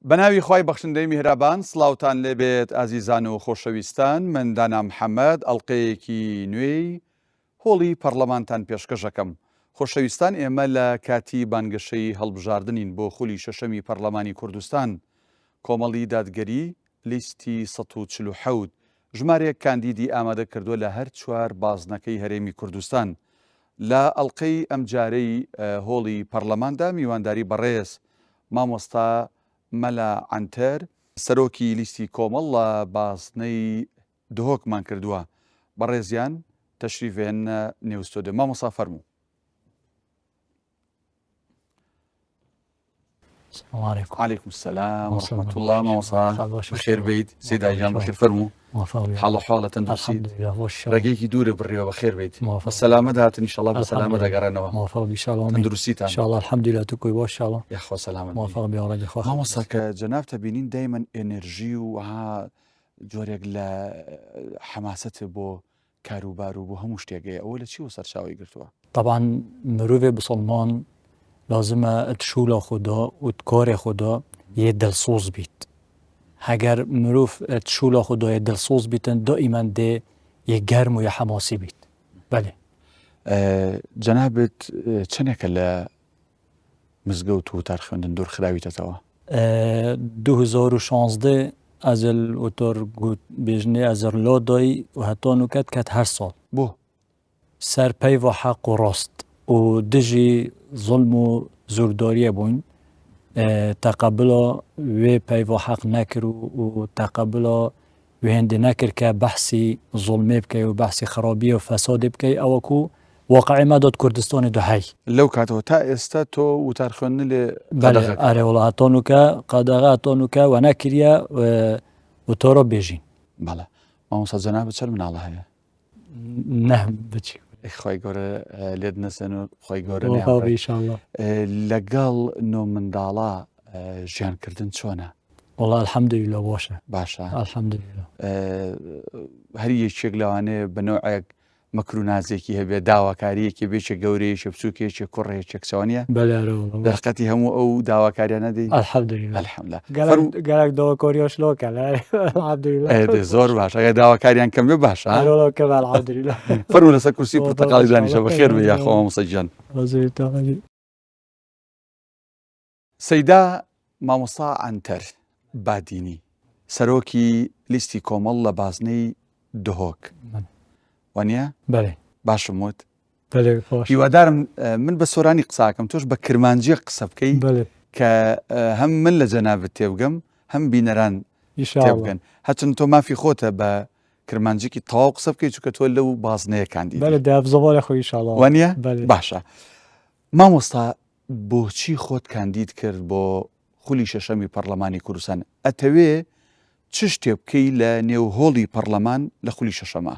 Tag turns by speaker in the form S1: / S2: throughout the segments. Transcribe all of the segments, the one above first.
S1: بەناوی خوای بەخشندەی میهرەبان سڵاوتان لێبێت ئازیزان و خۆشەویستان. من دانا محەممەد ئەڵلقەیەکی نوێی هۆڵی پەرلەمانتان پێشکەشەکەم. خۆشەویستان، ئێمە لە کاتی بانگەشەی هەڵبژاردنین بۆ خولی شەشەمی پەرلەمانی کوردستان. کۆمەڵی دادگەری لیستی 147 ژمارەیەک کاندیدی ئامادە کردووە لە هەر چوار بازنەکەی هەرێمی کوردستان. لە ئەڵلقەی ئەمجارەی هۆڵی پەرلەماندا میوانداری بەڕێز مامۆستا مەلا عەنتەر سەرۆکی لیستی کۆمەڵ لە بازنەی دهۆکمان کردووە. بەڕێزیان تەشریفێنە نێوستۆدیۆ. مامۆستا فەرموو. عليكم السلام ورحمة الله. مامۆستا بەخێر بیت. سیدایجان بەخێر فەرموو. حاڵە حواڵە تەندروستی ڕێگەیەکی دوورە بڕێوە بەخێر بیت. بەسەلامەت هاتن ئینشەڵڵا بەسەلامەت دەگەڕێنەوە. تەندروستیتان
S2: انشاءالله الحمد لله تو کوی باش انشاءالله
S1: یاخوا سەلامەت.
S2: موفق بیا ڕێگە خوا.
S1: مامۆستا کە جەناب تەبینین دایمەن ئێنەرژی و جۆرێک لە حەماسەت بۆ کاروبار و بۆ هەموو شتێکەیە. ئەوە لە چی و سەرچاوی گرتووە؟
S2: طبعا مرۆڤێ بسڵمان لازمە تشوولە خۆدا و کارێ خۆدا یە دڵسۆز بیت. هەگەر مرۆڤ تشوولە خۆدا یە دڵسۆز بیتن دائیمەن دێ یە گەرم و یە حەماسی بیت. بەێ
S1: جەنابێت چەندێکە لە مزگەوت و وتار خوێندن دوورخراویتەوە؟
S2: 2016 ئەزل وتۆر گوت بێژنێ ئەزەر لۆدۆی و هەتۆن و کات هەر ساڵ
S1: بۆ
S2: سەر پەیڤ حەق و ڕاست و دژی زڵم و زوردۆریە بووین. تەقەبڵە وێ پەیڤ حەق نەکرد و تەقەبڵە وێ هێندێ نەکرد کە بەحسی زڵمێ بکەی و بەحسی خراپیە و فەسادێ بکەی. ئەوەکو واقعی مەدات کوردستانی دوحەی
S1: لەو کاتەوە تا ئێستا تۆ وتار خوێندن لێ
S2: ئەرێ وڵا هەتۆنوکە قەدەغا هەتۆنوکە و نەکریە و تۆڕە بێژین.
S1: بەڵێ مامۆستا جەنابەت چەند مناڵە هەیە؟
S2: نە بچی
S1: خی گەورە لێت نەسێن و خی گەورە
S2: ئینشاءالله.
S1: لەگەڵ نۆ منداڵە ژیانکردن چۆنە؟
S2: وڵا الحەمدوللیلە باشە.
S1: باشە
S2: الحەمدوللیلە.
S1: هەر یەکێک لەوانەیە بە نۆعێک مەکر و نازێکی هەبێ، داواکاریەکی بێچە گەورەیەکی بچووکێکی کوڕێکێک چۆنیە دەرقەتی هەموو ئەو داواکاریانە دەی؟
S2: الحەمدوللیلە
S1: الحەمدوللیلە.
S2: گەلک داواکاریۆش لۆکە الحەمدوللیلە.
S1: زۆر باشە. ئەگەر داواکاریان کەم بێ باشە.
S2: الحەمدوللیلە.
S1: فەرموو لەسەر کورسی پورتەقاڵی دانیشە بەخێر بێ یاخوا مامۆستا گیان. سەیدا مامۆستا عەنتەر بادینی سەرۆکی لیستی کۆمەڵ لە بازنەی دهۆک وانە؟
S2: بەێ
S1: باشم وت. هیوادارم من بە سۆرانی قساکەم تۆش بە کرمانجیە قسە بکەی کە هەم من لە جەنابەت تێبگەم هەم بینەران تێبگەن. هەچەند تۆ مافی خۆتە بە کرمانجیکی تەواو قسە بکەی چونکە تۆ لەو بازنەیە کاندی وانە؟ باشە. مامۆستا بۆچی خۆت کاندید کرد بۆ خولی شەشەمی پەرلەمانی کوردستان؟ ئەتەوێ چ شتێ بکەی لە نێوهۆڵی پەرلەمان لە خولی شەشەمە؟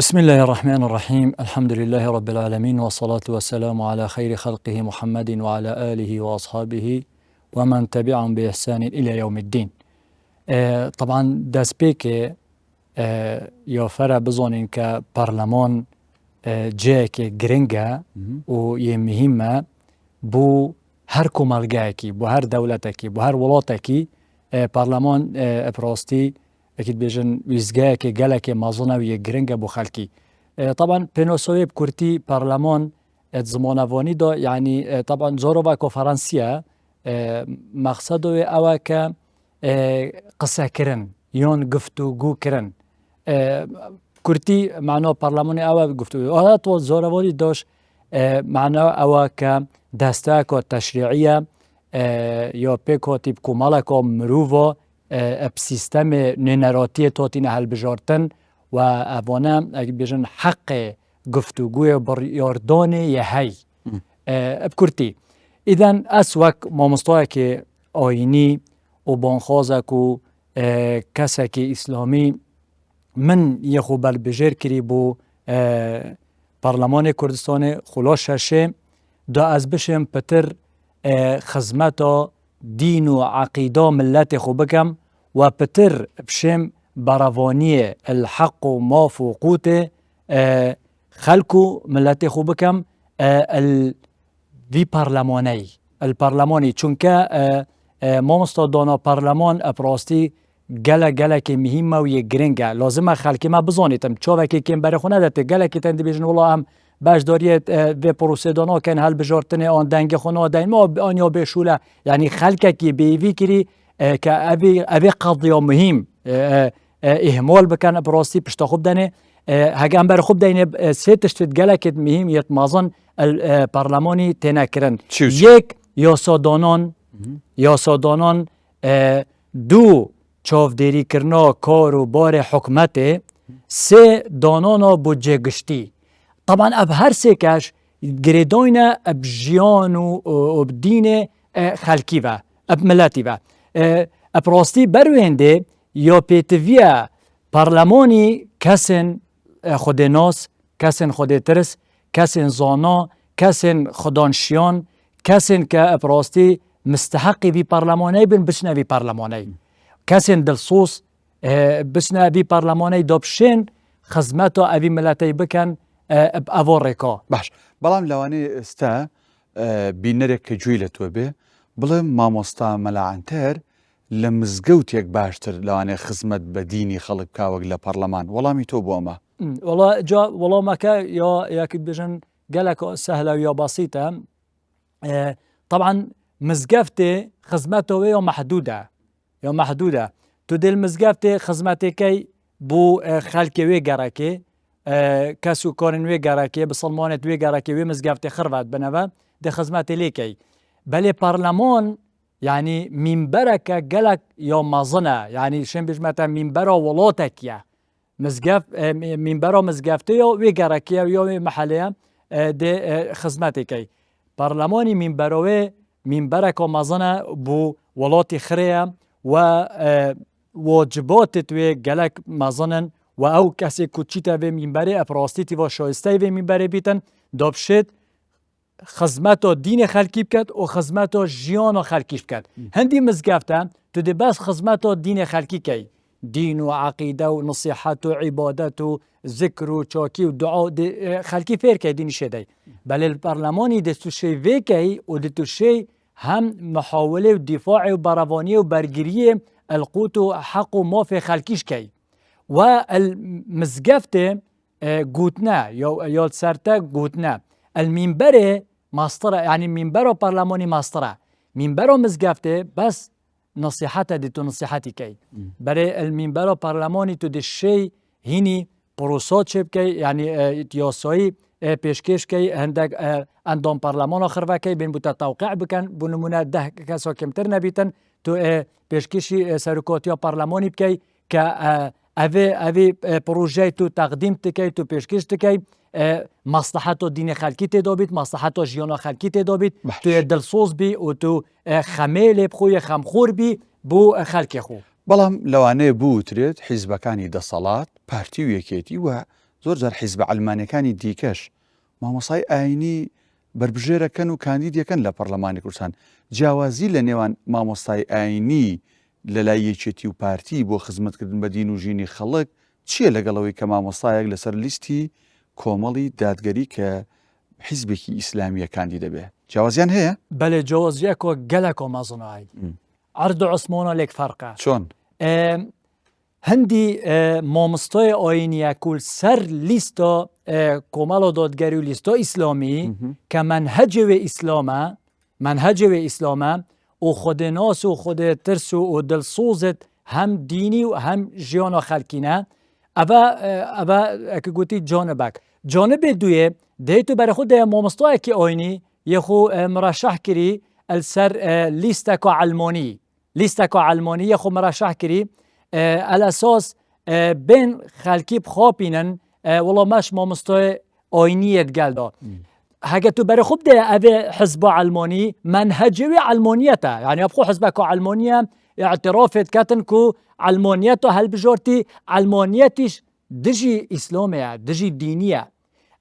S2: بسم الله الرحمن الرحيم. الحمد لله رب العالمين والصلاة والسلام على خير خلقه محمد وعلى آله وأصحابه ومن تبعهم بإحسان إلى يوم الدين. طبعا دەستپێک یافرە بزانین کە پەرلەمان جەیەکێ گرنگە و یە مهمە بۆ هەر کۆمەلگایەکی، بۆ هەر دەولەتێکی، بۆ هەر وڵاتێکی. پەرلەمان ئەپڕاستی ئەکیت بێژن ویزگایەکێ گەلێکێ مەزنە و یە گرنگە بۆ خەلکی. طبعا پێنۆسۆیە بکورتی پەرلەمان زمانەوانیدا یعنی طبعا زۆرۆڤە کۆفەرەنسیە مەقسەدۆێ ئەوە کە قسەکردن یۆن گفتوگوکردن. کورتی معنۆ پەرلەمانی ئەوە گفتوگو تۆ زۆرەوەری دۆش معنە ئەوە کە دەستەکۆ تەشریعیە یا پێکۆتی کۆمەڵێکۆ مرۆڤۆ سیستەمێ نێنەراتیە تۆتینە هەلبژارتن و ئەوانە ئەگە بێژن حەقێ گفتوگویە بڕیاردانێ یە هەی بکورتی. ئیدەن ئەس وەک مامۆستایەکێ ئاینی و بانخوازێک و کەسێکی ئیسلامی من یەخۆ بەلبژێر کردی بۆ پەرلەمانی کوردستانی خولا شەشێ دا ئەس بشێم پتر خزمەتە دین و عقیدە ملەتی خۆ بکەم و پتر بشێم بەڕەوانیە الحەق و ماف و قوتێ خەلک و ملەتی خۆ بکەم وی پەرلەمانەی الپەرلەمانی چونکە مامۆستا دانا پەرلەمان ئەپڕاستی gelekî mihîm me yê giring e. Lazim e xelkê me bizanîtim. Çavekê kêm berê xwe nedete. Gelekî tên dibêjin wila em beşdariyê vê prosêda nakin helbijartinê an dengê xwe nadeyn ma aniya bêşûle. Yani xelkekî bêyîvî kirî ke evê qediya mihîm ihmal bikin bi rastî pişta xwe bidenê. Heke em berê xwe bideyne sê tişt gelekî mihîm yê mezin parlemanî têne kirin. Yek yasadanan du çavdêrîkirina kar û barê hikûmetê sê danana budcegiştî. Taban ev her sê keş girêdayîne ev jiyan û bi dînê xelkî ve, ev milletî ve. Ev rastî ber wêndê ya pêtiviya parlemanî kesên xwedênas, kesên xwedêtirs, kesên zana, kesên xwedanşiyan, kesên ke ev rastî misteheqî vî parlemaneyê bin biçine vî parlemaneyê. Kesên dilsûz biçine vî parlemaneyê da pişên xizmeta evî milletê bikin eva rêka.
S1: باش بەڵام لەوانەیە ئێستا بینەرێک کە گوێی لە تۆ بێ بڵێ مامۆستا مەلاعەنتەر لە مزگەوتێک باشتر لەوانەیە خزمەت بە دینی خەڵک بکاوەک لە پەرلەمان. وەڵامی تۆ بۆ ئەمە؟
S2: وەڵامەکە یاکی بێژن gelek سهلە یا بەسیتە. طبعا مزگەفتێ خزمەتە wê ya محدوده. Tu dê li mizgeftê xizmetêkey bû xelkê wê gerekê, kes û karên wê gerekê, bi silmanê wê gerekê wê mizgeftê xirvet bineve, dê xizmetê lêkey. Belê parleman yani mînbereke gelek ya mezin e. Yani şên bêjme te mînbera welatek ye. Mînbera mizgeftê ya wê gerekê ya wê meheleya dê xizmetê key. Parlemanî mînbera wê mînbereka mezin e bû welatê xirê ye و واجباتت وی گلک مزنن و او کسی کوچیتا وی منبره اپراستیتی و شایسته وی منبره بیتن دابشت خدمت دین خلکی بکد و خدمت جیان خلکیش بکد. هندی مزگفته تو دی بس خدمت دین خلکی کی دین و عقیده و نصیحت و عبادت و ذکر و چاکی و دعا خلکی فیر کی دینی شده. بله الپارلمانی دستو شی وی کی و دستو شی هم محاوله و دفاع و بروانی و برگیری القوت و حق و مافی خلکیش کی و المزگفت گوتنه یا سرته گوتنه المنبر ماستره یعنی منبر پارلمانی ماستره منبر مزگفت بس نصیحت دیتو نصیحتی کی برای المنبر پارلمانی تو دشی هینی پروسات شب کی یعنی یاسایی پیشکش کی هندک اندام پارلمان آخر وکی بین بوده توقع بکن بنمونه 10 کسا کمتر نبیتن تو پیشکشی سرکاتیا پارلمانی بکی که اوی پروژه تو تقدیم تکی تو پیشکش تکی مصلحت دین خلکی تدابید مصلحت جیان خلکی تدابید تو دلسوز بی و تو خمیل بخوی خمخور بی بو خلکی خو.
S1: بەڵام لەوانەیە بوترێت حیزبەکانی دەسەڵات پارتی و یەکێتی و زۆر جار حیزبە ئەلمانیەکانی دیکەش مامۆسای ئاینی بربژێرەکەن و کاندیدەکەن لە پەرلەمانی کوردستان. جیاوازی لە نێوان مامۆستای ئاینی لە لای یەکێتی و پارتی بۆ خزمەتکردن بە دین و ژینی خەڵک چییە لەگەڵەوەی کە مامۆستایەک لەسەر لیستی کۆمەڵی دادگەری کە حیزبێکی ئیسلامیە کاندیدە بێ؟ جیاوازیان هەیە؟
S2: بەڵێ جیاوازیەکۆ گەلێکۆ مەزنایی عرض عوسمانە لێک فەرقە.
S1: چۆن؟
S2: هەندی مامۆستای ئاینیە کول سەر لیستە کۆمەڵە دادگەری و لیستە ئیسلامی کە منهجێ ئیسلامە و خودێناس و خودێترس و دڵسۆزت هەم دینی و هەم ژیانە خەلکینە ئەvە ئەکە گوتی جانبێ دوێ دەیتو بەرە خۆ دەیە مامۆستایەکی ئاینی یەخۆ مرەشەح کردی السەر لیستەکە علمانی یەخۆ مرەشەح کردی الاساس بین خلکی بخوابینن ولی ماش مامۆستای ئاینیت گەلدا. هەگە تو بەرە خوب دەیە ئەvê حزب علمانی منهجوی علمانیەتە یعنی ئەبخۆ حزبەکە علمانیە اعترافت کەتن کو علمانیەتە هەلبژارتی علمانیەتیش دژی ئیسلامەیە دژی دینیە.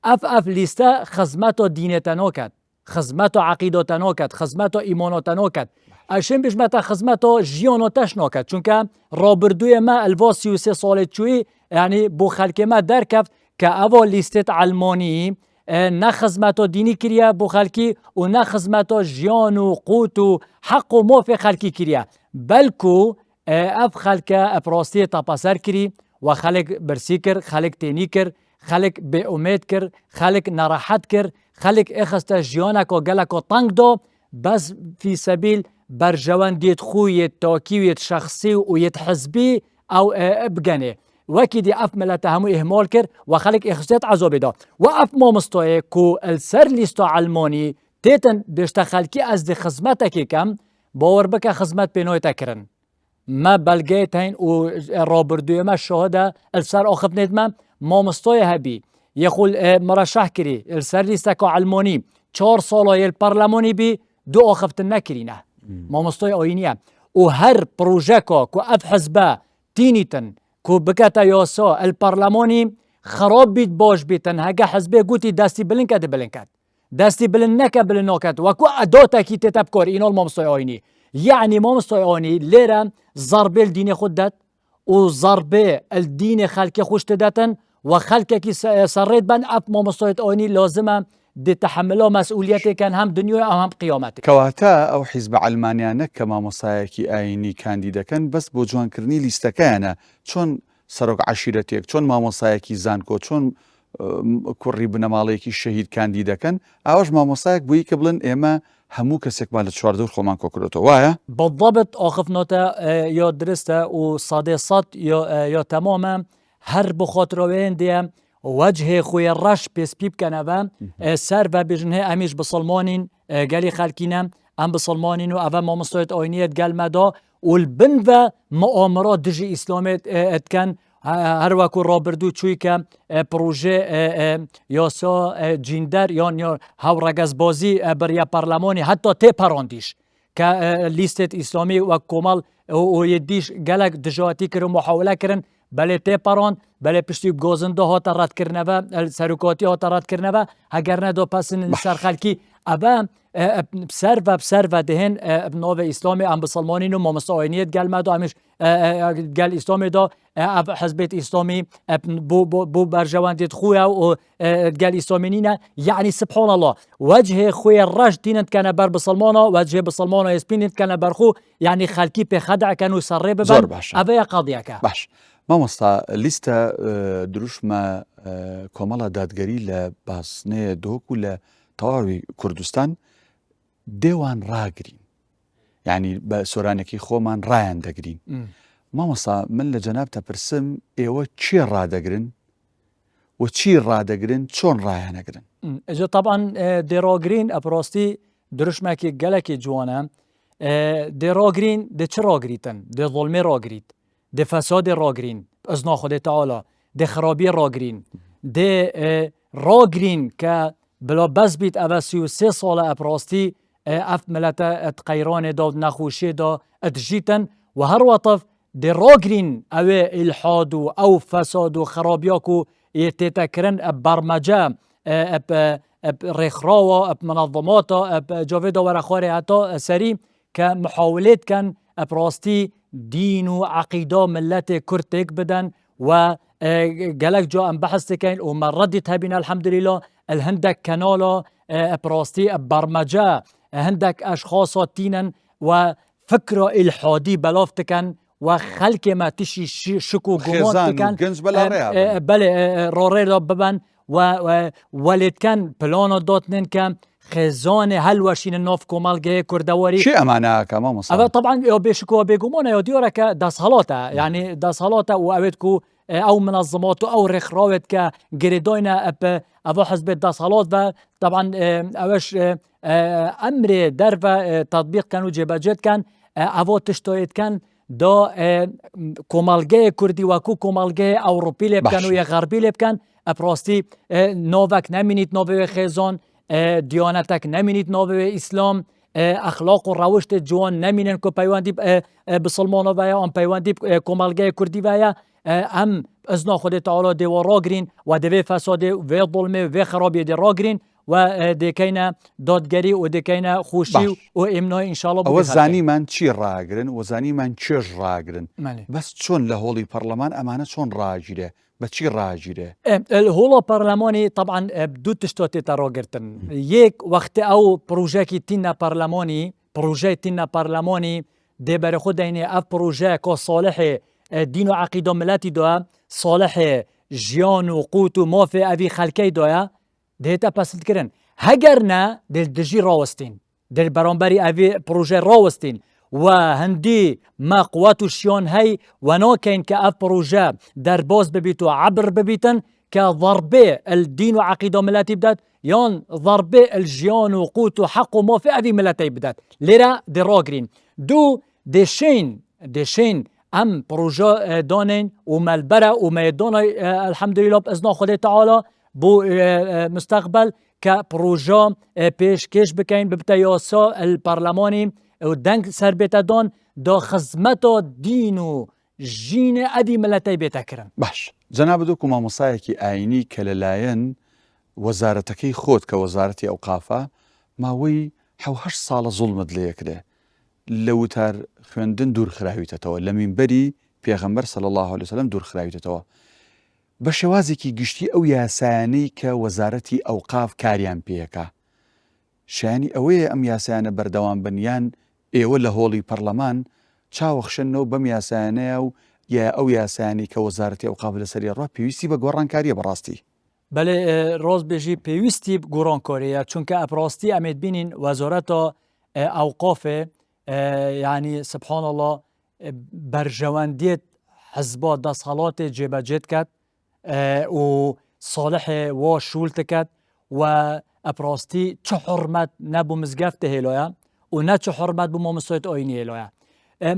S2: ئەف لیستە خزمەتە دینێتە ناکات خزمەتە عەقیدەتە ناکات خزمەتە ئیمانەتە ناکات. ئەشێن بژمەتە خزمەتە ژیانەتەش ناکات چونکە ڕابردوویە مە ئەلڤا 33 ساڵێت چووی یعنی بۆ خەلکێ مە دەرکەفت کە ئەوە لیستێت علمانی نه خزمەتۆ دینی کردە بۆ خەڵکی و نه خزمەتۆ ژیان و قوت و حەق و مۆفی خەڵکی کردە بەلکو ئەف خەڵکە ئەپڕاستی تاپەسەر کردی و خەڵک برسی کرد خەڵک تێنی کرد خەڵک بێئومێد کرد خەڵک نەڕەحەت کرد خەڵک ئێخستە ژیانێک و گەلێک و تەنگ دۆ بەس فی سەبیل بەرژەوەندێت خویت تاکیوێت شخصی و یەت حزبی ئەو بگەنێ وەکی دی ئەف ملەتە هەموو ئێهمال کرد و خەڵک ئێخستێت عەزۆبێدا و ئەف مامۆستۆیە کو ئەلسەر لیستۆ ئەلمانی تێتن بێشتە خەڵکی ئەس دی خزمەتێکی کەم باوەڕ بکە خزمەت پێنۆیتە کردن ما بەلگەیت هەین و ڕابردوویەمە شەهۆدە ئەلسەر ئۆخبنێتمە مامۆستۆیە هەبی یەخول مەرەشەح کردی ئەلسەر لیستەکە ئەلمانی 4 ساڵە یەل پەرلەمانی بی دوو ئۆخفتن نەکرینە مامۆستۆی ئۆینیە و هەر پروژەکە کو ئەف حزبە تینیتن کو بکەتە یاسا الپەرلەمانی خراب بیت باش بیتن هەگە حزبێ گوتی دەستی بلند کە بلند کات دەستی بلند نەکە بلند ناکات وەکو ئەدۆتێکی تێتە بکۆر ئینۆڵ مامۆستۆی ئۆینی یعنی مامۆستۆی ئۆینی لێرە زەربێ دینی خود دەت و زەربێ دینی خەڵکی خوش دەدەتن و خەڵکێکی سەڕێت بن ئەف مامۆستۆی ئۆینی لازمە دتحملۆ مەسئولیەتێکن هەم دنیای ئەو هەم قیامەتێک
S1: کەواتە ئەو حیزب ئەلمانیانە کە مامۆسایەکی ئاینی کاندی دەکەن بەس بۆ جوانکردنی لیستەکەیانە چۆن سەرۆک عەشیرەتێک چۆن مامۆسایەکی زانکۆ چۆن کوڕی بنەماڵەیەکی شەهید کاندی دەکەن ئەوەش مامۆسایەک بووی کە بڵن ئێمە هەموو کەسێکمان لە چواردە خۆمان کۆکرێتەوە وایە
S2: بالضبط ئاخفنۆتە یا درستە و سادێ سەد یا تەمامە هەر بخۆترەوەیان دێ وجه خوی رش پێسپی بکەنەوە سەر بە بێژن هەیە ئەمیش بسڵمانین گەلی خەلکینە ئەم بسڵمانین و ئەوە مامۆستۆیت ئۆینیەت گەلمەدا و بن بە مؤامرە دژی ئیسلامێت ئەتکەن هەروەکو ڕابردوو چوویکە پروژێ یاسا جیندەر یان هەوڕەگەزبازی بەریە پەرلەمانی هەتا تێپەڕاندیش کە لیستێت ئیسلامی وەک کۆمەڵ و یەدیش گەلک دژاتی کرد و محاولە کردن بەلێ تێپەڕاند بەلێ پشتی گۆزندە هاتە ڕەتکردنەوە سەرکۆتی هاتە ڕەتکردنەوە هەگەر نەدۆ پەسن سەر خەلکی ئەبە سەرڤە دهێن ناوێ ئیسلامی ئەم بسڵمانین و مامۆستا ئۆینیەت گەلمەدا ئەمیش گەل ئیسلامیدا حزبێت ئیسلامی بۆ بەرژەوەندێت خویە و گەل ئیسلامی نینە یعنی سبحان الله وجه خوێ ڕەش دینت کەنە بەر بسڵمانە وجه بسڵمانە ئێسپینت کەنە بەرخو یعنی خەلکی پێخەدەکەن و سەرڕێ ببن ئەبەیە قەڵیەکە
S1: باش مامۆستا لیستە دروشمە کۆمەڵە دادگەری لە باسنەیە دۆک و لە تەواوی کوردستان دێوان ڕاگرین یعنی بە سۆرانێکی خۆمان ڕایان دەگرین مامۆستا من لە جەنابتە پرسم ئێوە چی ڕادەگرن و چی ڕادەگرن چۆن ڕایانەگرن
S2: ئەجا طبعاً دێڕاگرین ئەپڕاستی دروشمێکی گەلێکی جوانە دێڕاگرین دێ چ ڕاگریتن دێ ظڵمێ ڕاگریت دێ فەسادێ ڕاگرین ئەزنا خودێ تەعالا دێ خرابیە ڕاگرین دێ ڕاگرین کە بلا بەس بیت ئەوە 33 ساڵە ئەپڕاستی ئەف ملەتە ئەت قەیرانێدا و نەخۆشیێدا ئەتژیتن و هەروەتەف دێ ڕاگرین ئەوێ ئیلحاد و ئەو فەساد و خرابیاک و تێتەکردن بەرمەجە ڕێکخراوە منەظەماتە جاوێدا وەرەخوارێ هەتا سەری کە محاولێت کەن ئەپڕاستی دین و عقیدە ملەتێ کورتێک بدەن و گەلک جا ئەم بەحث دەکەین و مەڕەدیت هەبین الحەمدوللیلا هەندێک کەناڵە ئەپڕاستی بەرمەجە هەندێک ئەشخاصە تینن و فکرە ئیلحادی بەلاف دەکەن و خەلکێمە تشی شک و گومان دەکەن بەڵێ ڕۆڕێدا ببن وەلێتکەن پلانە داتنن کە خێزانێ هەلوەشینە ناف کۆمەڵگەیە کوردەوەری
S1: چی ئەمانەکە مامۆستا
S2: ئەوە طبعاً بێشکەوە بێگومانە یا دیۆرەکە دەسهەڵاتە یعنی دەسهەڵاتە و ئەوێت و ئەو منەظەمات و ئەو ڕێکخراوێت کە گرێداینە ئەوە حزبێت دەسهەڵات بە طبعاً ئەوەش ئەمرێ دەربە تەطبیقکەن و جێبەجێتکەن ئەوە تشتۆیەتکەن دا کۆمەڵگەیە کوردی وەکو کۆمەڵگەیە ئەوڕۆپی لێ بکەن و یە غەربی لێ بکەن ئەپڕاستی ناوەک نەمینیت ناوێ خێزان دیانەتێک نەمینیت ناوێ ئیسلام ئەخلاق و ڕەوشتێ جوان نەمینن کە پەیوەندی بسڵمانەوەیە ئەم پەیوەندی کۆمەڵگەیە کوردیوایە ئەم ئەزنا خودێت تەعالا دێوە ڕاگرین و دەبێ فەسادێ وێ ظڵمێ وێ خرابیێ دێ ڕاگرین و ديكينا دادگری و ديكينا خوشي و امنای انشاءالله
S1: ئەوە زانیمان چی ڕاگرن و زانیمان چێژ ڕاگرن بەس چۆن لە هۆڵی پەرلەمان ئەمانە چۆن ڕاگیرێ بەچی ڕاگیرێ
S2: الهوڵە پەرلەمانی طبعا دوو تشتۆتێتە ڕۆگرتن یەک وەختە ئەو پروژێکی تینە پەرلەمانی پروژەی تینە پەرلەمانی دێبەرە خۆ دەینێ ئەف پروژەیە کۆ ساڵحێ دین و عەقیدە و ملەتی دووە ساڵحێ ژیان و قوت و مافێ ئەوی خەلکەی دووە دێتە پەسندکردن هەگەر نە دژی ڕاوەستین در بەرامبەری ئەوی پروژە ڕاوەستین و هەندی ما قوات و شیان هەی و ناکەین کە ئەف پروژە دەرباز ببیت و عبر ببیتن کە ضربێ الدین و عەقیدە و ملەتی بدات یان ضربێ الژیان و قوت و حەق و مافێ ئەوی ملەتەی بدات لێرە دێڕاگرین دوو دێشین ئەم پروژە دانین و مەلبەرە و مەیدانە الحەمدولله بئیزنە خودی تەعالی بۆ مستقبل کە پروژە پێشکەش بکەین ببتە یاسا الپەرلەمانی و دەنگ سەر بێتە دان دا خزمەتە دین و ژینە ئەدی ملەتەی بێتەکردن
S1: باش جەناب دووکو مامۆسایەکی ئاینی کە لەلایەن وەزارەتەکەی خۆت کە وەزارەتی ئەوقافە ماوەی 7 ساڵە زوڵمت لێکرێ لە وتار خوێندن دوورخراویتەوە لە مینبەری پێغەمبەر صلی الله علیه وسلم دوورخراویتەوە بە شێوازێکی گشتی ئەو یاسایانەی کە وەزارەتی ئەوقاف کاریان پێیەکە شایانی ئەوەیە ئەم یاسایانە بەردەوام بنیان ئێوە لە هۆڵی پەرلەمان چاوەخشنەوە بەم یاسایانەیە و یا ئەو یاسایانی کە وەزارەتی ئەوقاف لەسەری ڕۆ پێویستی بە گۆڕانکاریە بەڕاستی
S2: بەڵێ ڕۆژبێژی پێویستی گۆڕانکاریە چونکە ئەپڕاستی ئەمێت بینین وەزارەتە ئەوقافێ یعنی سبحان الله بەرژەوەندیت حزبا دەسەڵاتێ جێبەجێت کرد و صالحێ وا شول تکرد و ئەپڕاستی چه حرمەت نەبوو مزگەفتە هێلۆیە و نە چه حرمەت بوو مامۆستایەت ئاینی هێلۆیە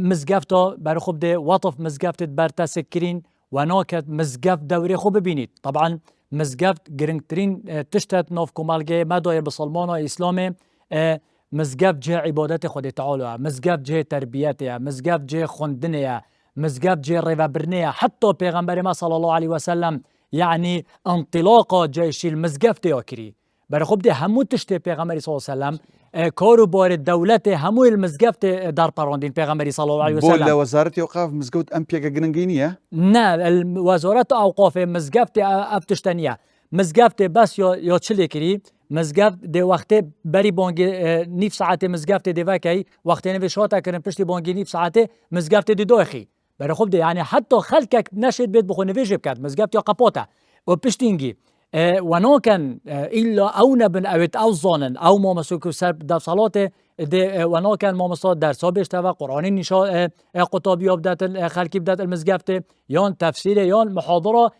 S2: مزگەفتە بەرخۆ بدێ وەتف مزگەفتت بەرتەسک کرین و ناکەت مزگەفت دەورێ خۆ ببینیت طبعا مزگەفت گرنگترین تشتت ناف کۆمەلگەیە مەدایە بسڵمانە ئیسلامێ مزگەفت جێ عیبادەتی خودی تەعالیە مزگەفت جێ تەربیەتەیە مزگەفت جێ خوێندنەیە مزگەفت جێ ڕێوەبرنەیە حتى پێغەمبەری ما صلی الله عليه وسلم يعني انطلاقا جيش المزگەفت کری بەرخۆ بدێ هەموو تشتێ پێغەمبەری صلی الله عليه وسلم کار و بار دەولەتێ هەمووی المزگەفت دەرپەڕاندین پێغەمبەری صلی الله عليه وسلم
S1: بۆ لە وەزارەتی ئەوقاف مزگەوت ئەم پێگە گرنگی نییە
S2: نه وەزارەت ئەوقافێ مزگەفت ئەف تشتە نییە مزگەفتێ بەس یا چلێ کری مزگەفت دێ وەختێ بەری بانگی نیف ساعتێ مزگەفتێ دێڤەکەی وەختێ نەوێ شاتەکردن پشتی بانگی نیف ساعتێ مزگەفتێ دیدۆخی بەرخۆ بدێ یعنی حتى خەلکێک نەشێت بێت بخۆ نوێژێ بکات مزگەفت یا قەپۆتە و پشتینگی وناكن إلا أو نبن أوت أو ظنن أو ما مسوك سر در صلاته وناكن ما مصاد در سابش توا قرآن نشاء قطابي بدات خلقي بدات المزجفته يان تفسير يان محاضرة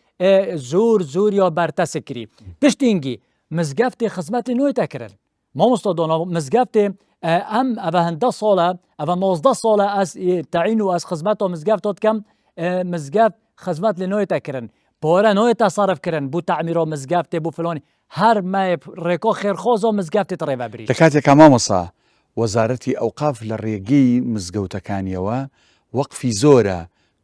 S2: زور يا برتسكري بشتينجي مزجفته خدمت نوع تكرر ما مستدانا مزجفته أم أبهنده صالة أبه 19 صالة از تعين و از خدمت مزجفته كم مزجفت خدمت لنوع تكرر پاره نوع تصرف کردن بو تعمیر مزگفت بو فلانی هر ما ڕێکۆ خێرخۆزۆ مزگەفتت ڕێبە بری
S1: لە کاتێکا مامۆسا وەزارەتی ئەوقاف لە ڕێگەی مزگەوتەکانیەوە وەقفی زۆرە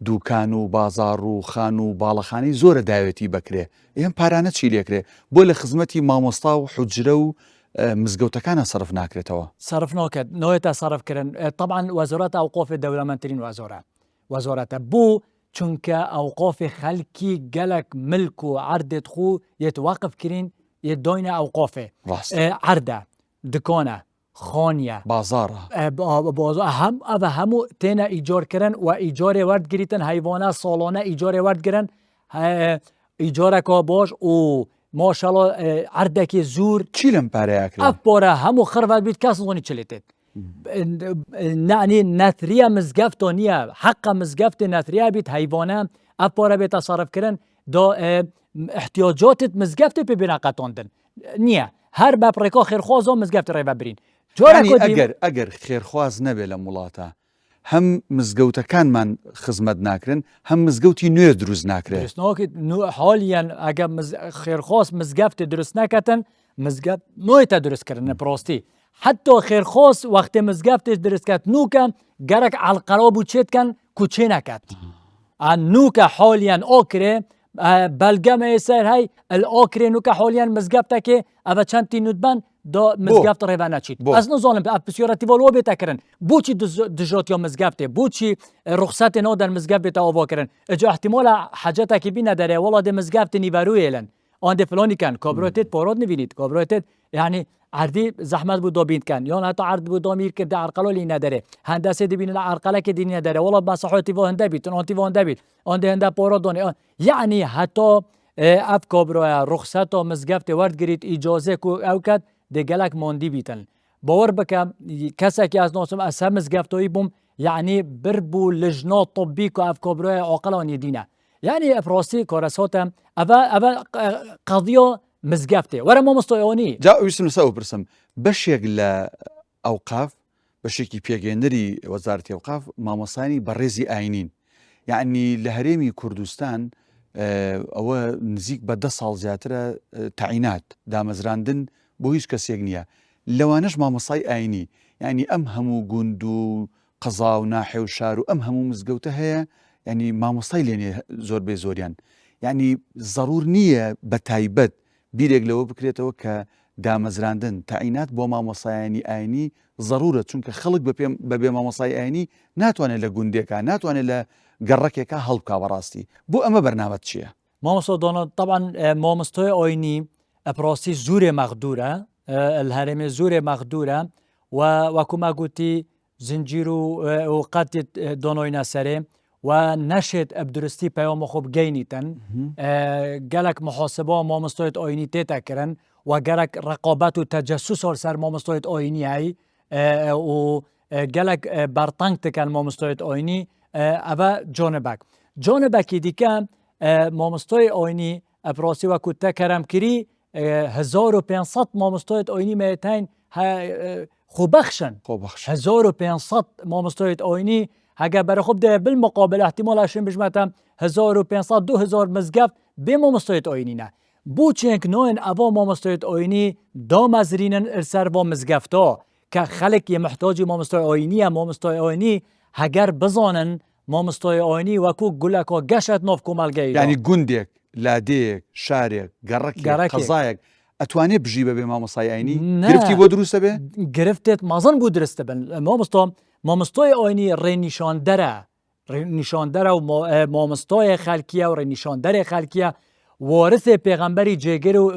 S1: دوکان و بازار و خان و باڵەخانی زۆرە داوێتی بکرێ ئێم پارانە چی لێکرێ بۆ لە خزمەتی مامۆستا و حوجرە و مزگەوتەکانە سەرف ناکرێتەوە
S2: سەرف ناکرێت نوێتە سەرفکردن طبعا وەزارەت ئەوقاف دەوڵەمەندترین وەزارەتە بوو چونکە ئەوقافی خەلکی گەلک ملک و عەردێت خو یەتوەقف کرین یەدۆینە ئەوقافێ عەردە دکانە خانیە
S1: بازارە
S2: هەم ئەvە هەموو تێنە ئیجارکردن و ئیجارێ وەردگریتن هەیوانە ساڵانە ئیجارێ وەردگرن ئیجارێکا باش و ماشەڵڵا عەردێکی زور
S1: چی لەم پارەیە کرد
S2: ئەف پۆرە هەموو خڕڤەت بیت کەس زۆنی چلێتێت يعني نثرية مزگفتو نیه حق مزگفت نثرية بيت حيوانه أبارة بيت تصرف كرن دا احتياجات مزگفت ببنا قطاندن نیه هر بابريكا خيرخوازو مزگفت ريبا برين
S1: يعني اگر خيرخواز نبي لمولاتا هم مزگەوتەکان من خزمەت ناکرن هم مزگەوتی نوێ دروست ناکرێت
S2: حاليا اگر خيرخواز مزگفت درست نکتن مزگفت نویتا درست کردن پراستی حتی خیرخواست وقتی مزگفتش درست کرد نوکه گرک علقرا بود چید کن کوچه نکد نوکه حالیا آکره بەلگەمە سەر هەی ئۆکرێن و کە حۆلیان مزگەفتەکێ ئەە چەندی نوتبان دۆ مزگەفت ڕێبە نەچیت ئەس نزانم پسیۆرەتیڤۆ بێتەکردن بۆچی دژۆتیۆ مزگەفتێ بۆچی ڕوخسەتێنەوە دەر مزگەفت بێتە ئۆڤۆکردن ئەجا احتیمۆلە حەجەتێکی بینە دەرێ وڵا دێ مزگەفتی نیڤەروێلن ئەوەندێ فلۆنیکەن کۆبرۆتێت پۆرۆت نبینیت کۆبرۆتێت یعنی عردی زەحمەت بوو دۆبینکەن یۆن هەتا عرد بوو دۆمیر کرد عرقەلۆ لی نەدەرێ هەندەسێ دەبینە لە عرقەلەکێ دینە دەرێ وڵا باسەحۆتیڤۆ هەندە بیت ئۆنتیڤۆ هەندە بیت ئەوەندێ هەندە پۆرۆ دۆنێ یعنی هەتۆ ئەف کۆبرۆیە ڕوخسەتۆ مزگەفتێ وەرگریت ئیجۆزێک و ئەو کات دێگەلک مۆندی بیتن باوەڕ بکە کەسێکی ئەس نۆسم ئەسە مزگەفتۆی بووم یعنی بر بوو لژنۆ طبی و ئەف کۆبرۆیە ئۆقەڵەوەنی دینە یعنی ئەپڕۆستی کۆرەسۆتە ئەڤە قەضیۆ مزگەفتێ وەرە مۆمۆستۆیەوەنی
S1: جا ویستم لەسەر بپرسم بەشێک لە ئەوقاف بەشێکی پێگەێنەری وەزارەتی ئەوقاف مامۆسانی بەڕێزی ئاینین یعنی لە هەرێمی کوردستان ئەوە نزیک بە 10 ساڵ زیاترە تەعینات دامەزراندن بۆ هیچ کەسێک نییە لەوانەش مامۆسای ئاینی یعنی ئەم هەموو گوند و قەزا و ناحێ و شار و ئەم هەموو مزگەوتە هەیە ینی مامۆستای لێنێ زۆر بێ زۆریان یعنی ضرور نییە بە تایبەت بیرێک لەوە بکرێتەوە کە دامەزراندن تەعینات بۆ مامۆسایانی ئاینی ضرورە چونکە خەڵک بەبێ مامۆسای ئاینی ناتوانێت لە گوندێکە ناتوانێت لە گەڕەکێکە هەڵبکا بەڕاستی بۆ ئەمە بەرنامەت چییە؟
S2: مامۆستا دۆنە طبعا مامۆستۆی ئۆینی ئەپڕۆستی زورێ مەغدورە الهەرێمێ زورێ مەغدورە و وەکوما گوتی زنجیر و قەتێت دۆنۆینە سەرێ و نەشێت ئەبدرستی پەیوەمە خۆ بگەینیتن گەلک محاسبە و مامۆستۆیت ئۆینی تێتەکردن و گەلک ڕقابەت و تەجەسوس سەر مامۆستۆیت ئۆینیایی و گەلک بەرتەنگ تکەن مامۆستۆیت ئۆینی ئەڤە جۆنەبەکی دیکە مامۆستۆی ئۆینی ئەپڕۆسی وەکو تەکەرەمکردی 1500 مامۆستۆیت ئۆینی مێتین خوبەخشن 1500 مامۆستۆیت ئۆینی هەگە بەرەخۆب دێ بالمقابل احتیمۆلاشن بژمەتە 1500 2000 مزگەفت بێ مامۆستۆیت ئۆینینە بۆچێک نۆین ئەڤۆ مامۆستۆیت ئۆینی دامەزرینن ئەرسەر بۆ مزگەفتۆ کە خەڵکی محتۆجی مامۆستۆی ئۆینیە مامۆستۆی ئۆینی هەگەر بزانن مامۆستۆی ئۆینی وەکو گولەکۆ گەشت نۆف کۆمەلگەی
S1: ینی گوندێک لادەیەک شارێک گەڕێک قەزایەک ئەتوانێت بژی بەبێ مامۆسای ئاینی گرفتی بۆ دروستە بێ
S2: گرفتێت مازن بوو درستە بن مامۆستۆی ئۆینی ڕێنیشاندەرە و مامۆستۆیە خەلکیە و ڕێنیشاندەرێ خەلکیە وارثێ پێغەمبەری جێگر و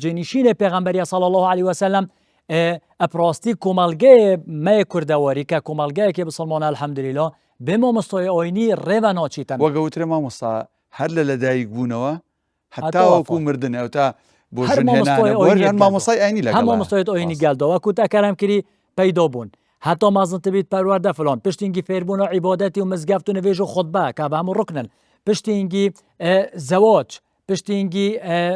S2: جێنیشینێ پێغەمبەریە صلی الله علیه وسلم ئەپڕاستی کۆمەلگەیە مەیە کوردەوەری کە کۆمەلگەیەکی بسڵمانە الحەمدوللیلا بێ مامۆستۆی ئۆینی ڕێوە ناچیتن
S1: وەگەوترێ مامۆستا هەر لە لەدایک بوونەوە هەتاوەکو مردن ئەوتا بۆ ژن مامۆسای ئاینی لەگەڵ
S2: مامۆستۆیت ئۆینی گەلدەوە کوتا کەرەمکردی پەیدا بوون هەتۆ مازن تبیت پەروەردە فلان پشتینگی فێربوون و عیبادەتی و مزگەفت و نوێژ و خودبە کە بە هەموو ڕوکنن پشتینگی زەواج پشتینگی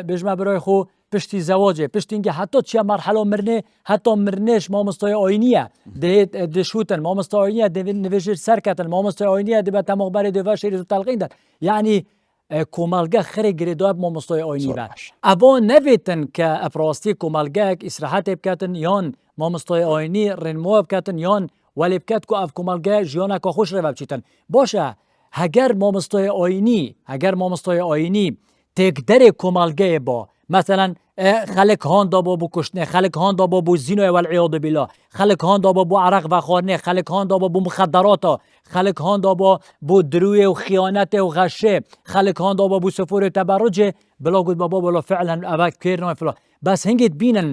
S2: بژمە بڕۆی خۆ پشتی زەواجێ پشتینگی هەتۆ چیە مەرحەلە مرنێ هەتۆ مرنێش مامۆستۆی ئۆینیە دەیێت دەشوتن مامۆستا ئۆینیە دەبێت نوێژر سەرکەتن مامۆستای ئۆینیە دەبێت تەمەغبەری دێڤە شێری و تەلقیندن یعنی کۆمەلگە خەرێ گرێدواب مامۆستۆی ئۆینی بە ئەبۆ نەبێتن کە ئەپڕاستی کۆمەلگەیەک ئیسراحەتێ بکاتن یان مامۆستۆی ئۆینی ڕێنمۆ بکاتن یان وەلێ بکات و ئەف کۆمەلگە ژیانەکە خۆش ڕێوە بچیتن باشە هەگەر مامۆستۆی ئۆینی تێکدەرێ کۆمەلگەیە بۆ مثلا خەڵک هاندا بۆ بوو کوشتنێ خەڵک هاندا بۆ بوو زینۆی وەلعیاذ بالله خەڵک هاندا بۆ عەرەق ڤەخواردنێ خەڵک هاندا بۆ مخدراتە خەڵک هاندا بۆ دروێ و خیانەتێ و غەشێ خەڵک هاندا بۆ سفورێ تەبەڕوجێ بلا گوت بابا فعلا ئەوە کێرنەوە فلان بەس هەنگێت بینن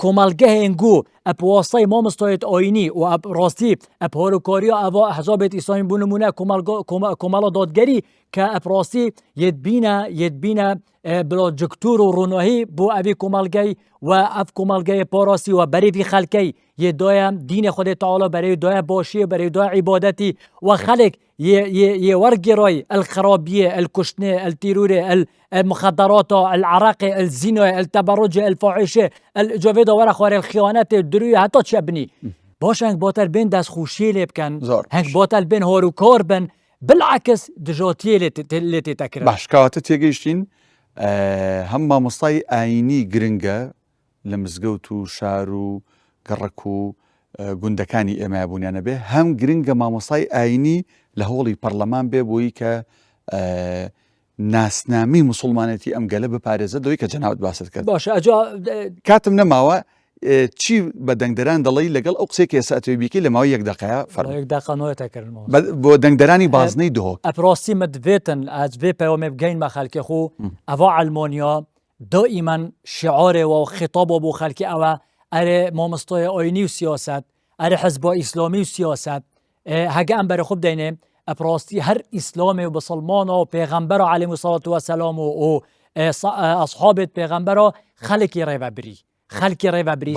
S2: کۆمەلگە هێنگوو ئەپواسەی مامۆستۆیت ئۆینی و ڕاستی ئەپۆرکۆریە ئەڤە ئەحزابێت ئیسلامی بوو نمونە کۆمەڵە دادگەری کە ئەپڕاستی یەتبینە بلا جکتور و ڕوونەهی بۆ ئەوی کۆمەلگەی و ئەف کۆمەلگەی پاراسی و بەرێوی خەلکەی یەدایە دینە خودی تەعاڵە بەرەوی دایە باشیە بەرەوی دایە عیبادەتی و خەڵک وەرگێڕای الخرابیە الکوشتنێ التیرورێ المخدرات العراق الزنا التبرج الفاحشه الجوید وره خوار الخیانت دروی حتی چه بنی باش هنگ باتر بین دست خوشی لب کن هنگ باتر بین هارو کار بن بالعکس دجاتیه لیتی تکرار
S1: باش کاته تیگیشتین هم مامۆستای ئاینی گرنگە لە مزگەوت و شار و گەڕک و گوندەکانی ئێمە بوونیانە بێ هەم گرنگە مامۆستای ئاینی لە هۆڵی پەرلەمان بێ بۆی کە ناسنامی مسلمانەتی ئەم گەلە بپارێزە دەوەی کە جەناوت باست کرد.
S2: باشە ئەجا
S1: کاتم نەماوە چی بە دەنگدەران دەڵی لەگەڵ ئەو قسێک ئێستا ئەتوێ بیکەی لە ماوەی یەک دەقەیە فەرمووی.
S2: یەک داقانەوەتەکردن
S1: بۆ دەنگدەرانی بازنەی دۆک
S2: ئەپڕاستی مدبێتن ئەج بێ پەیوەمێ بگەین بە خەلکی خۆ ئەڤا ئەلمۆنیا دائیمەن شعارێەوە و خیتابە بۆ خەلکی ئەوە ئەرێ مامۆستای ئاینی و سیاست ئەرێ حزبە ئیسلامی و سیاست هەگە ئەم بەرە خوب دەینێ ئەپڕاستی هەر ئیسلامێ و بسڵمانە و پێغەمبەرە عەلەیهی سەڵات وەسەلام و ئەصحابێت پێغەمبەرە خەڵکی ڕێڤەبری خەلکی ڕێڤەبری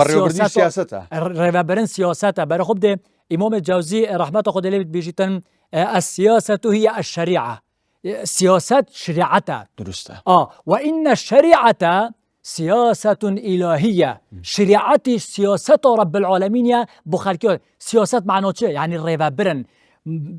S2: ڕێڤەبرن سیاسەتە بەرە خوب دێ إمام الجوزي رحمة الله عليه بيجيتن السياسة هي الشريعة سياسة شريعتها
S1: درسته
S2: وإن الشريعة سياسة إلهية شريعتي سياسة رب العالمين يا بخالكيو سياسة معناه شيء يعني الريفابرن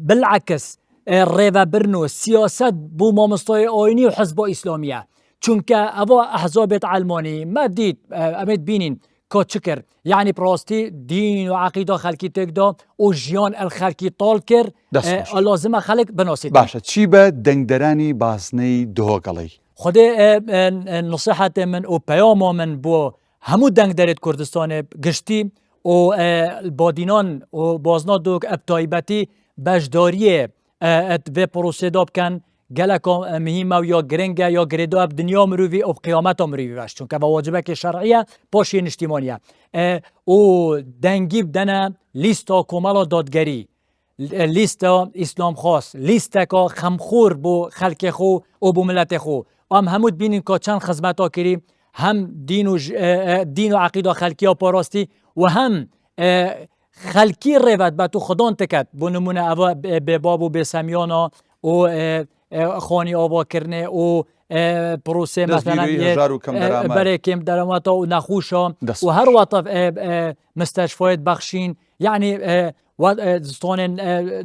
S2: بالعكس الريفابرنو سياسة بو مامستوي أويني وحزب إسلامية چونك أبو أحزاب علماني ما ديت أمد بينين كوتشكر يعني براستي دين وعقيدة خلقي تقدا وجيان الخلقي طالكر لازم خلق بناسيد
S1: باشا چی بە دەنگدەرانی بازنەی دۆگەڵی
S2: خودي نصيحة من و بياما من بو همو دنگ دارید كردستان گشتي و بادينان و بازنا دوك ابتايبتي بجداريه به پروسيدا بكن گلکا مهمه و یا گرنگه یا گریدو اب دنیا مروی و قیامت مروی باش چون که با واجبه که شرعیه پاشی اجتماعیه و دنگی بدنه لیستا کمالا دادگری لیستا اسلام خاص لیستا که خمخور بو خلق خو و بو ملت خو همود بینین که چند خدمت ها کری هم دین و عقیده خلقی ها پاراستی و هم خلقی روید به تو خدان تکد بو نمونه اوا به باب و به سمیانا و خانی آوا کرنه و پروسه مثلا برای کم درآمد و نخوشا و هر وقت مستشفیات بخشین یعنی دستان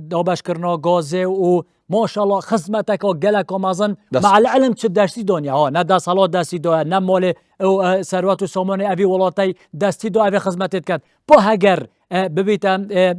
S2: دابش کرنا گازه و ماشاءالله خدمتک و گلک و مازن مع العلم چه دستی دنیا ها نه دست حالات دستی دو نه مال ثروت و سامان اوی ولاتی دستی دو اوی خدمتت کرد با اگر ببیت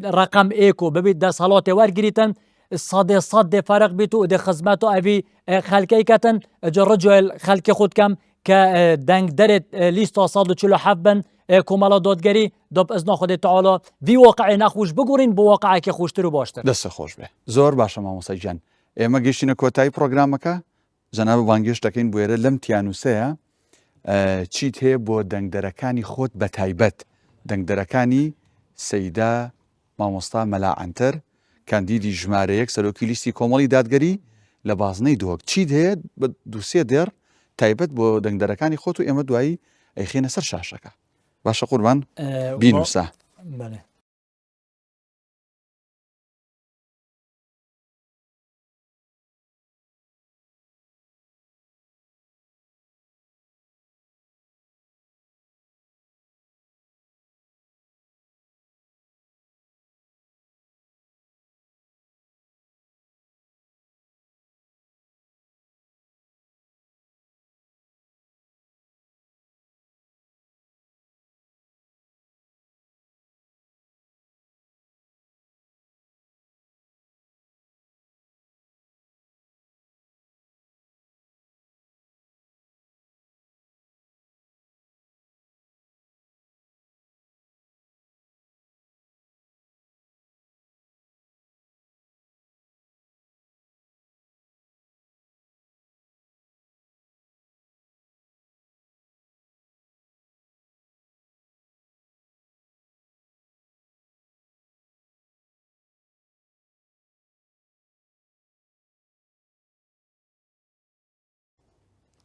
S2: رقم ایکو ببیت دست حالات ورگیریتن صد فرق بیتو ده خدمتو اوی خلقی کتن رجل خلق خود کم که دنگ درت لیستا 147 بن کمالا دادگری دب ازنا خود تعالی وی واقع نخوش بگورین با واقعی که خوشتر و باشتر
S1: دست خوش به زور باشه مامۆستا گیان ئێمە گەیشتینە کۆتایی پرۆگرامەکە جەناب بانگێش دەکەین بۆ ئێرە لەم تیانوسەیە چیت هەیە بۆ دەنگدەرەکانی خۆت بە تایبەت دەنگدەرەکانی سەیدا مامۆستا مەلا عەنتەر کاندیدی ژمارە 1 سەرۆکی لیستی کۆمەڵی دادگەری لە بازنەی دۆک چیت هەیە بە دووسێ دێر تایبەت بۆ دەنگدەرەکانی خۆت و ئێمە دوایی ئەیخێنە سەر شاشەکە باشە قوربان بینوسە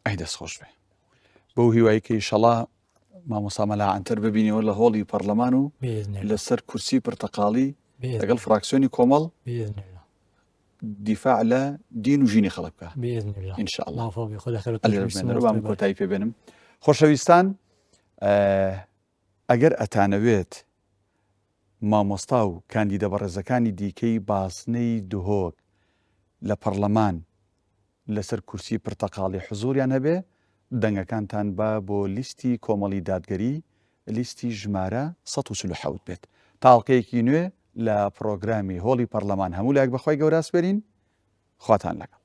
S1: ئەی دەستخۆش بێ بەو هیوایی کە ئینشەڵا مامۆستا مەلا عەنتەر ببینەوە لە هۆڵی پەرلەمان و لەسەر کورسی پرتەقاڵی لەگەڵ فراکسیۆنی کۆمەڵ دیفاع لە دین و ژینی خەڵک بکە ئینشەڵا ئەلێرەبێنەوە کۆتایی پێ بێنم خۆشەویستان ئەگەر ئەتانەوێت مامۆستا و کاندیدە بەڕێزەکانی دیکەی باسنەی دهۆک لە پەرلەمان لەسەر کورسی پرتەقاڵی حزوریان هەبێ دەنگەکانتان بە بۆ لیستی کۆمەڵی دادگەری لیستی ژمارە 147 بێت تاڵقەیەکی نوێ لە پرۆگرامی هۆڵی پەرلەمان هەموو لایەک بەخوای گەورە ئەسپێرین خواتان لەگەڵ